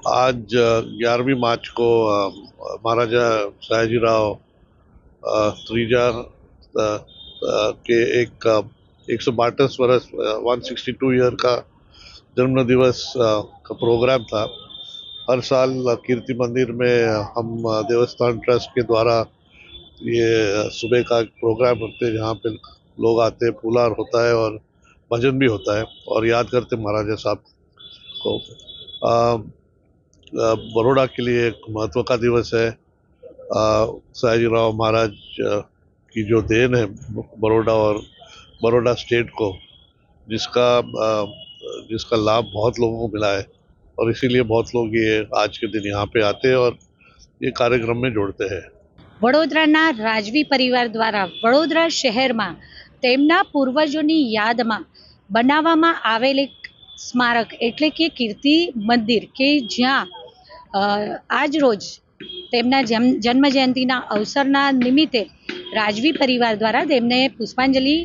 आज 11वीं मार्च को महाराजा सयाजीराव त्रीजा के एक 162 वर्ष 162 ईयर का जन्म दिवस का प्रोग्राम था। हर साल कीर्ति मंदिर में हम देवस्थान ट्रस्ट के द्वारा ये सुबह का एक प्रोग्राम रखते हैं, जहाँ पे लोग आते हैं, फूलहार होता है और भजन भी होता है और याद करते महाराजा साहब को। बड़ौदा के लिए एक महत्व का दिवस है। सयाजीराव महाराज की जो देन है बड़ौदा और बड़ौदा स्टेट को, जिसका जिसका लाभ बहुत लोगों को मिला है और इसीलिए बहुत लोग ये आज के दिन यहाँ पे आते हैं और ये कार्यक्रम में जोड़ते हैं। વડોદરાના રાજવી પરિવાર દ્વારા વડોદરા શહેરમાં તેમના પૂર્વજોની યાદમાં બનાવવામાં આવેલ એક સ્મારક એટલે કે કીર્તિ મંદિર કે જ્યાં આજ રોજ તેમના જન્મ જયંતિના અવસરના નિમિત્તે રાજવી પરિવાર દ્વારા તેમને પુષ્પાંજલિ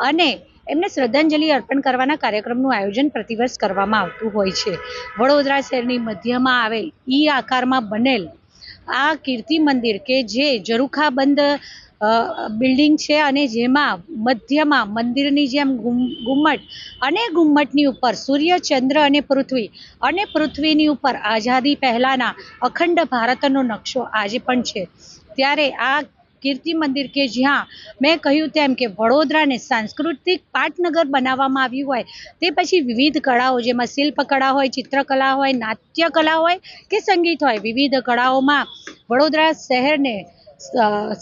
અને એમને શ્રદ્ધાંજલિ અર્પણ કરવાના કાર્યક્રમનું આયોજન પ્રતિવર્ષ કરવામાં આવતું હોય છે। વડોદરા શહેરની મધ્યમાં આવેલ ઈ આકારમાં બનેલ આ કીર્તિ મંદિર કે જે ઝરૂખાબંધ બિલ્ડિંગ છે અને જેમાં મધ્યમાં મંદિરની જેમ ગુમ્મટ અને ગુમ્મટની ઉપર સૂર્ય, ચંદ્ર અને પૃથ્વીની ઉપર આઝાદી પહેલાંના અખંડ ભારતનો નકશો આજે પણ છે। ત્યારે આ કીર્તિ મંદિર કે જ્યાં મેં કહ્યું તેમ કે વડોદરાને સાંસ્કૃતિક પાટનગર બનાવવામાં આવ્યું હોય, તે પછી વિવિધ કળાઓ જેમાં શિલ્પકળા હોય, ચિત્રકલા હોય, નાટ્યકલા હોય કે સંગીત હોય, વિવિધ કળાઓમાં વડોદરા શહેરને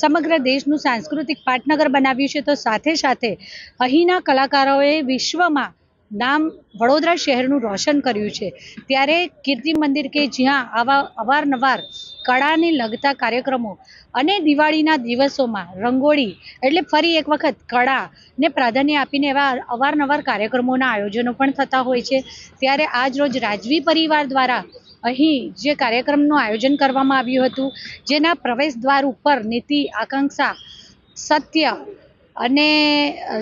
સમગ્ર દેશનું સાંસ્કૃતિક પાટનગર બનાવ્યું છે। તો સાથે સાથે અહીંના કલાકારોએ વિશ્વમાં નામ વડોદરા શહેરનું રોશન કર્યું છે। ત્યારે કીર્તિ મંદિર કે જ્યાં આવા અવારનવાર કળાને લગતા કાર્યક્રમો અને દિવાળીના દિવસોમાં રંગોળી એટલે ફરી એક વખત કળાને પ્રાધાન્ય આપીને એવા અવારનવાર કાર્યક્રમોના આયોજનો પણ થતા હોય છે। ત્યારે આજ રોજ રાજવી પરિવાર દ્વારા અહીં જે કાર્યક્રમનું આયોજન કરવામાં આવ્યું હતું, જેના પ્રવેશ દ્વાર ઉપર નીતિ, આકાંક્ષા, સત્ય અને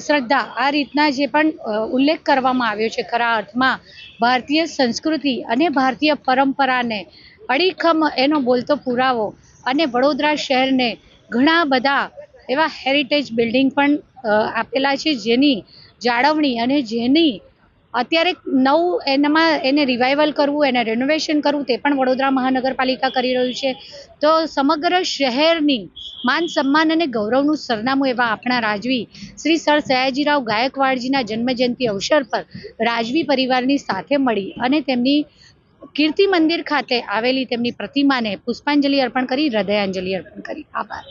શ્રદ્ધા આ રીતના જે પણ ઉલ્લેખ કરવામાં આવ્યો છે, ખરા અર્થમાં ભારતીય સંસ્કૃતિ અને ભારતીય પરંપરાને અડીખમ એનો બોલતો પુરાવો અને વડોદરા શહેરને ઘણા બધા એવા હેરિટેજ બિલ્ડિંગ પણ આપેલા છે, જેની જાળવણી અને જેની અત્યારે એને રિવાઇવલ કરવું, એને રેનોવેશન કરવું તે પણ વડોદરા મહાનગરપાલિકા કરી રહ્યું છે। તો સમગ્ર શહેરની માન સન્માન અને ગૌરવનું સરનામું એવા આપણા રાજવી શ્રી સર સયાજીરાવ ગાયકવાડજીના જન્મજયંતિ અવસર પર રાજવી પરિવારની સાથે મળી અને તેમની કીર્તિ મંદિર ખાતે આવેલી તેમની પ્રતિમાને પુષ્પાંજલિ અર્પણ કરી, હૃદયાંજલિ અર્પણ કરી। આભાર।